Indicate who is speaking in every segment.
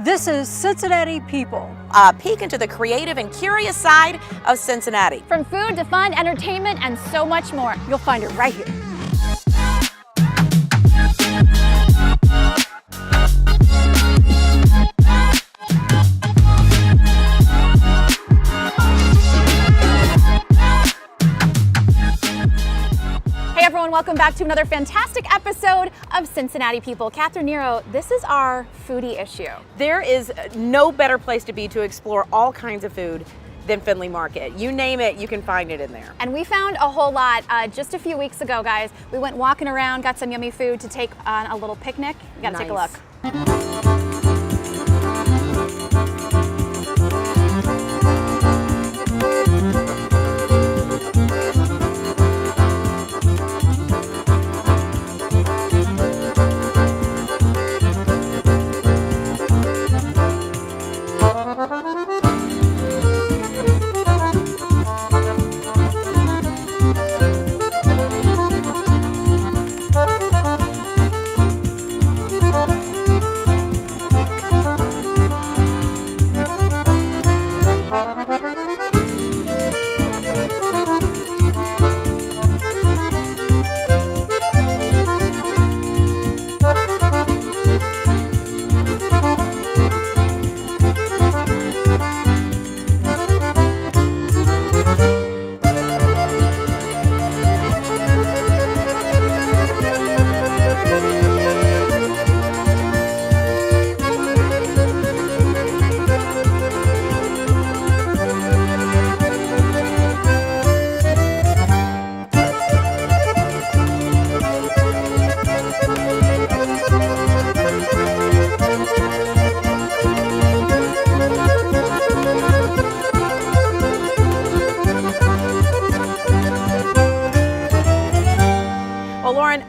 Speaker 1: This is Cincinnati People.
Speaker 2: A peek into the creative and curious side of Cincinnati.
Speaker 3: From food to fun, entertainment, and so much more.
Speaker 1: You'll find it right here.
Speaker 3: Welcome back to another fantastic episode of Cincinnati People. Catherine Nero, this is our foodie issue.
Speaker 2: There is no better place to be to explore all kinds of food than Findlay Market. You name it, you can find it in there.
Speaker 3: And we found a whole lot just a few weeks ago, guys. We went walking around, got some yummy food to take on a little picnic. You gotta take a look.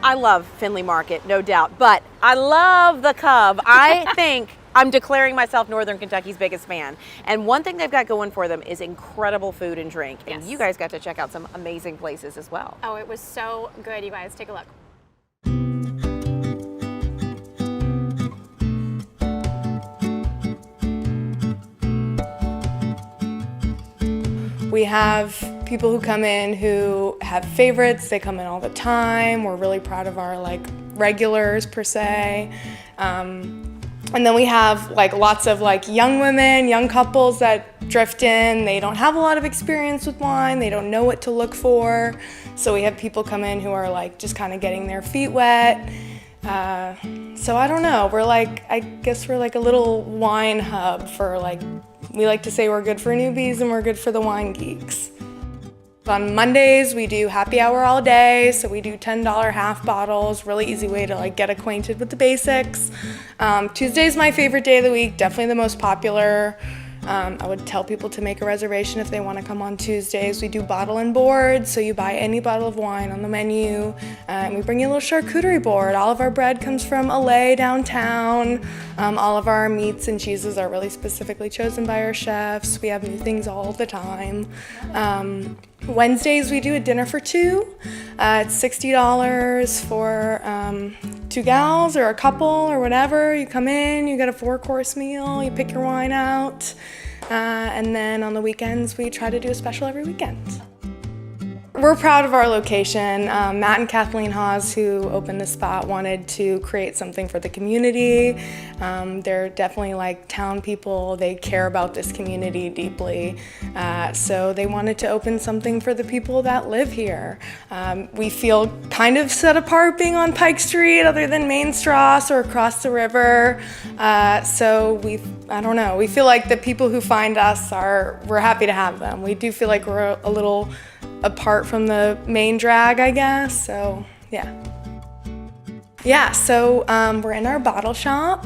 Speaker 2: I love Findlay Market, no doubt, but I love the Cub. I think I'm declaring myself Northern Kentucky's biggest fan. And one thing they've got going for them is incredible food and drink. And you guys got to check out some amazing places as well.
Speaker 3: Oh, it was so good, you guys. Take a look.
Speaker 4: We have people who come in who have favorites. They come in all the time. We're really proud of our regulars per se. And then we have lots of young women, young couples that drift in. They don't have a lot of experience with wine. They don't know what to look for. So we have people come in who are just kind of getting their feet wet. So I don't know. We're I guess we're a little wine hub for we like to say we're good for newbies and we're good for the wine geeks. On Mondays, we do happy hour all day, so we do $10 half bottles, really easy way to get acquainted with the basics. Tuesday's my favorite day of the week, definitely the most popular. I would tell people to make a reservation if they want to come on Tuesdays. We do bottle and board, so you buy any bottle of wine on the menu, and we bring you a little charcuterie board. All of our bread comes from Alais downtown. All of our meats and cheeses are really specifically chosen by our chefs. We have new things all the time. Wednesdays we do a dinner for two. It's $60 for two gals or a couple or whatever. You come in, you get a 4-course meal, you pick your wine out, and then on the weekends we try to do a special every weekend. We're proud of our location. Matt and Kathleen Hawes, who opened the spot, wanted to create something for the community. They're definitely town people. They care about this community deeply. So they wanted to open something for the people that live here. We feel kind of set apart being on Pike Street other than Main Strasse or across the river. So I don't know, we feel like the people who find us we're happy to have them. We do feel like we're a little apart from the main drag, I guess, so yeah. So we're in our bottle shop.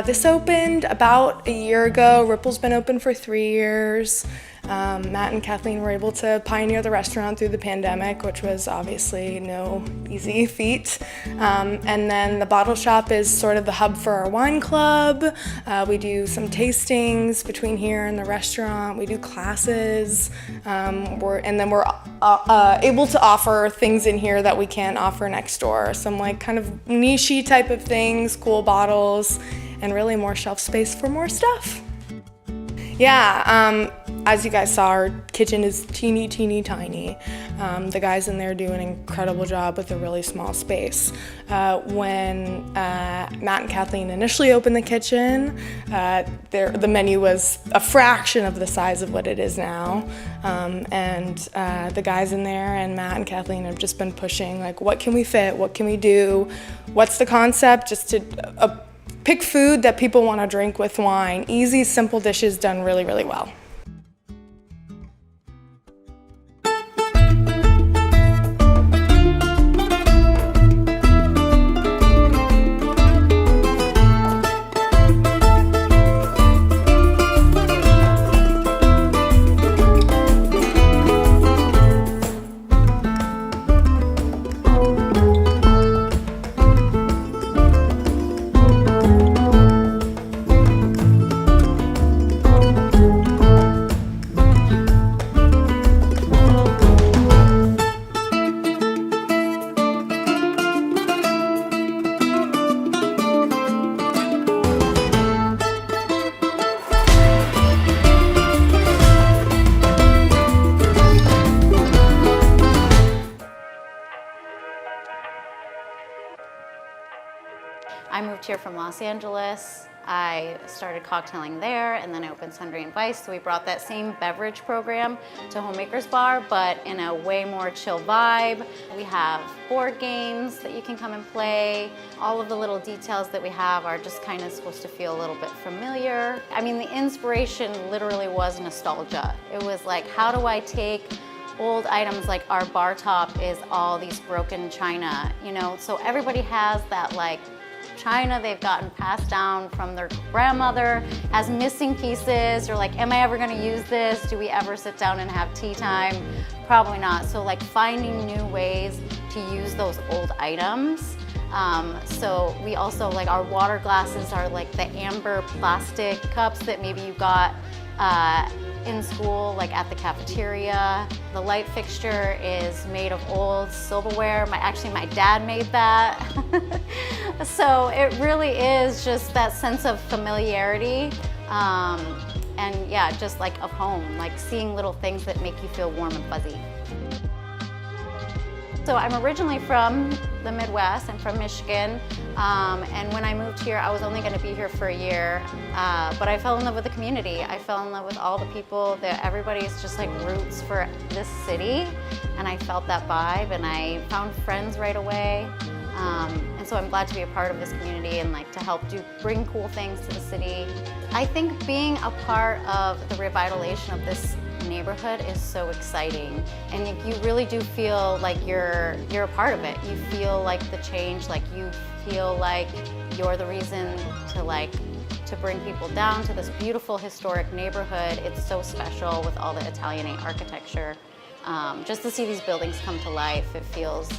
Speaker 4: This opened about a year ago. Ripple's been open for 3 years. Matt and Kathleen were able to pioneer the restaurant through the pandemic, which was obviously no easy feat. And then the bottle shop is sort of the hub for our wine club. We do some tastings between here and the restaurant. We do classes. And then we're able to offer things in here that we can't offer next door. Some kind of niche-y type of things, cool bottles. and really more shelf space for more stuff. Yeah, as you guys saw, our kitchen is teeny tiny. The guys in there do an incredible job with a really small space. When Matt and Kathleen initially opened the kitchen, the menu was a fraction of the size of what it is now. And the guys in there and Matt and Kathleen have just been pushing, like, what can we fit? What can we do? What's the concept? Just to pick food that people want to drink with wine. Easy, simple dishes done really, really well.
Speaker 5: I moved here from Los Angeles. I started cocktailing there, and then I opened Sundry and Vice. So we brought that same beverage program to Homemakers Bar, but in a way more chill vibe. We have board games that you can come and play. All of the little details that we have are just kind of supposed to feel a little bit familiar. I mean, the inspiration literally was nostalgia. It was like, how do I take old items, like our bar top is all these broken china, you know? So everybody has that, like, china they've gotten passed down from their grandmother as missing pieces. You're like, am I ever gonna use this? Do we ever sit down and have tea time? Probably not. So like finding new ways to use those old items. So we also, like, our water glasses are like the amber plastic cups that maybe you got in school, like at the cafeteria. The light fixture is made of old silverware. Actually, my dad made that. So it really is just that sense of familiarity. And yeah, just like of home, like seeing little things that make you feel warm and fuzzy. So I'm originally from the Midwest. I'm from Michigan. And when I moved here, I was only going to be here for a year. But I fell in love with the community. I fell in love with all the people. Everybody's just like roots for this city. And I felt that vibe, and I found friends right away. And so I'm glad to be a part of this community and like to help bring cool things to the city. I think being a part of the revitalization of this neighborhood is so exciting, and you really do feel like you're a part of it. You feel like the change, like you feel like you're the reason to bring people down to this beautiful historic neighborhood. It's so special with all the Italianate architecture. Just to see these buildings come to life, it feels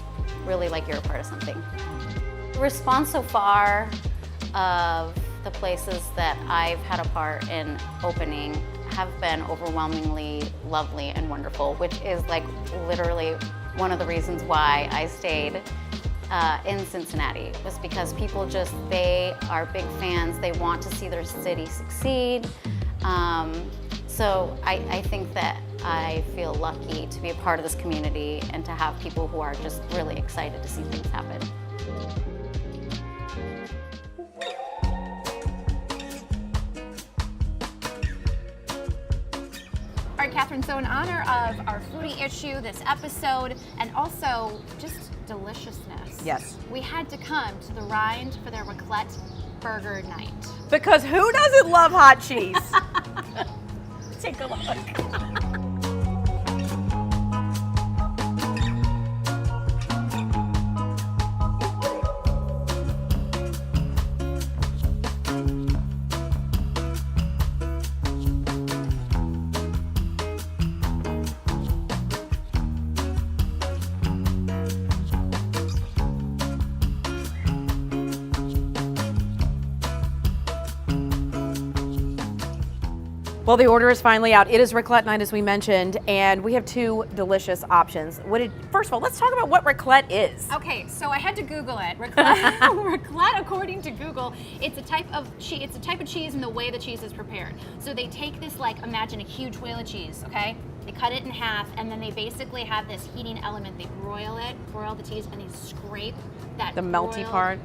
Speaker 5: really like you're a part of something. The response so far of the places that I've had a part in opening have been overwhelmingly lovely and wonderful, which is like literally one of the reasons why I stayed in Cincinnati, was because people they are big fans. They want to see their city succeed. So I think that I feel lucky to be a part of this community and to have people who are just really excited to see things happen.
Speaker 3: All right, Catherine, so in honor of our foodie issue, this episode, and also just deliciousness,
Speaker 2: Yes.
Speaker 3: we had to come to the Rind for their raclette burger night.
Speaker 2: Because who doesn't love hot cheese? Take a look. Well, the order is finally out. It is raclette night, as we mentioned, and we have two delicious options. First of all, let's talk about what raclette is.
Speaker 3: Okay, so I had to Google it. Raclette, according to Google, it's a type of cheese. It's a type of cheese and the way the cheese is prepared. So they take this, like, imagine a huge wheel of cheese. Okay, they cut it in half, and then they basically have this heating element. They broil the cheese, and they scrape that
Speaker 2: melty part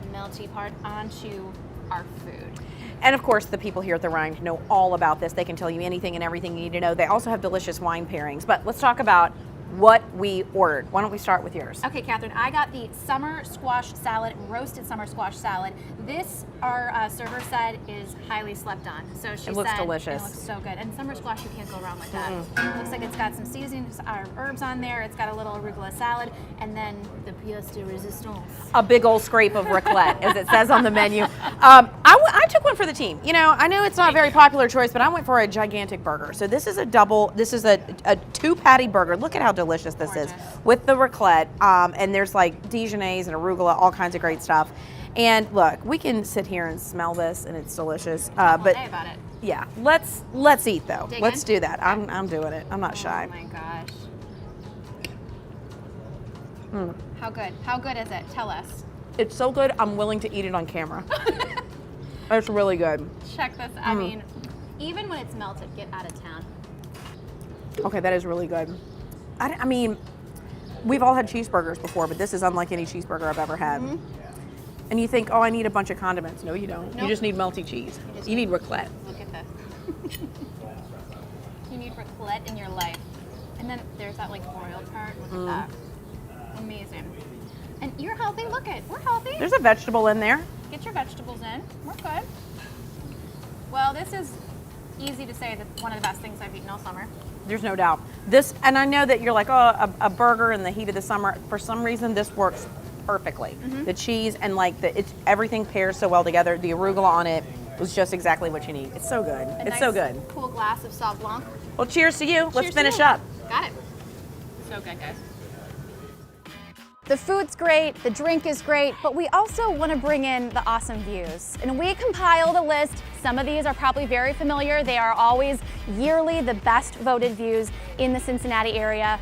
Speaker 3: onto our food.
Speaker 2: And of course, the people here at the Rind know all about this. They can tell you anything and everything you need to know. They also have delicious wine pairings. But let's talk about what we ordered. Why don't we start with yours?
Speaker 3: Okay, Catherine, I got the summer squash salad, roasted summer squash salad. This, our server said, is highly slept on. So she said
Speaker 2: it looks delicious.
Speaker 3: It looks so good. And summer squash, you can't go wrong with that. It looks like it's got some seasonings, herbs on there. It's got a little arugula salad, and then the pièce de résistance.
Speaker 2: A big old scrape of raclette, as it says on the menu. I took one for the team. You know, I know it's not a very popular choice, but I went for a gigantic burger. So this is a two patty burger. Look at how delicious this is with the raclette. And there's like Dijonnaise and arugula, all kinds of great stuff. And look, we can sit here and smell this, and it's delicious. But
Speaker 3: day about it.
Speaker 2: Yeah, let's eat though. Let's do that. I'm doing it. I'm not shy.
Speaker 3: Oh my gosh. How good? How good is it? Tell us.
Speaker 2: It's so good. I'm willing to eat it on camera. It's really good.
Speaker 3: Check this. I mean, even when it's melted, get out of town.
Speaker 2: Okay, that is really good. I mean, we've all had cheeseburgers before, but this is unlike any cheeseburger I've ever had. And you think, oh, I need a bunch of condiments. No, you don't.
Speaker 3: Nope.
Speaker 2: You just need melty cheese. You need raclette.
Speaker 3: Look at this. You need raclette in your life. And then there's that like broiled part. Look at that. Amazing. And you're healthy. Look it. We're healthy.
Speaker 2: There's a vegetable in there.
Speaker 3: Get your vegetables in. We're good. Well, this is easy to say that one of the best things I've eaten all summer.
Speaker 2: There's no doubt. This, and I know that you're like, oh, a burger in the heat of the summer. For some reason, this works perfectly. The cheese and like everything pairs so well together. The arugula on it was just exactly what you need. It's so good. It's so good.
Speaker 3: Cool glass of Sauv Blanc.
Speaker 2: Well, cheers to you. Let's
Speaker 3: Cheers to
Speaker 2: finish
Speaker 3: you.
Speaker 2: up.
Speaker 3: Got it. So good, guys.
Speaker 6: The food's great, the drink is great, but we also want to bring in the awesome views. And we compiled a list. Some of these are probably very familiar. They are always yearly the best voted views in the Cincinnati area.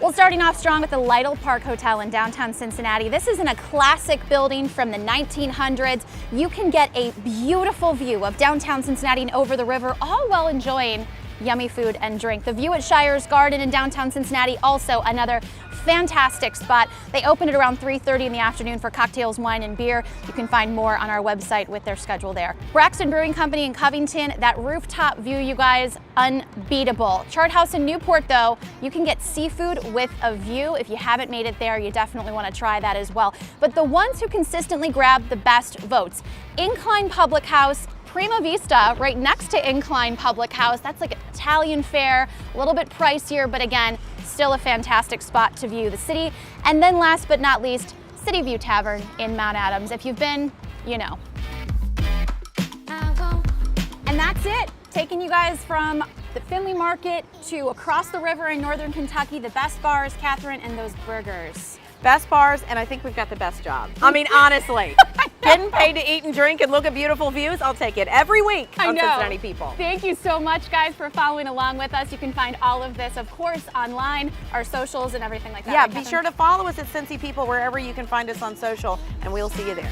Speaker 6: Well, starting off strong with the Lytle Park Hotel in downtown Cincinnati. This is in a classic building from the 1900s. You can get a beautiful view of downtown Cincinnati and over the river, all while enjoying yummy food and drink. The view at Shire's Garden in downtown Cincinnati, also another fantastic spot. They open at around 3:30 in the afternoon for cocktails, wine, and beer. You can find more on our website with their schedule there. Braxton Brewing Company in Covington, that rooftop view, you guys, unbeatable. Chart House in Newport, though, you can get seafood with a view. If you haven't made it there, you definitely want to try that as well. But the ones who consistently grab the best votes, Incline Public House, Prima Vista, right next to Incline Public House. That's like Italian fare, a little bit pricier, but again, still a fantastic spot to view the city. And then last but not least, City View Tavern in Mount Adams. If you've been, you know. And that's it. Taking you guys from the Findlay Market to across the river in northern Kentucky, the best bars, Catherine, and those burgers.
Speaker 2: Best bars, and I think we've got the best job. I mean, honestly, getting paid to eat and drink and look at beautiful views, I'll take it every week on Cincinnati People.
Speaker 3: Thank you so much, guys, for following along with us. You can find all of this, of course, online, our socials and everything like that.
Speaker 2: Yeah,
Speaker 3: right,
Speaker 2: be
Speaker 3: Catherine?
Speaker 2: sure to follow us at Cincy People wherever you can find us on social, and we'll see you there.